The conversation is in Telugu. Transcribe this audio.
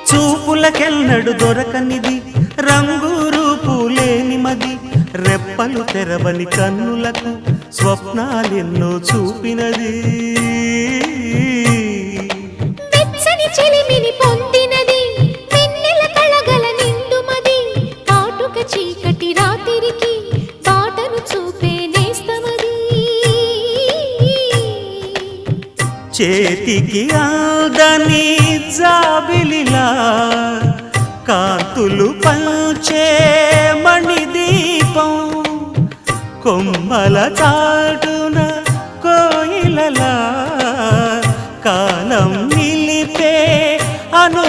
చూపులకెన్నడు దొరకనిది రంగు రూపు లేని మది రెప్పలు తెరవని కన్నులకు స్వప్నాలెన్నో చూపినది వెచ్చని చెలిమిని పొందినది వెన్నెల కళగల నిండుమది కాటుక చీకటి రాత్రికి బాటను చూపే నేస్తమది చేతికి ఆదని జాబిలిలా కాంతులు పంచే మణిదీపం కొమ్మల చాటున కోయిలలా కాలం నిలిపే అను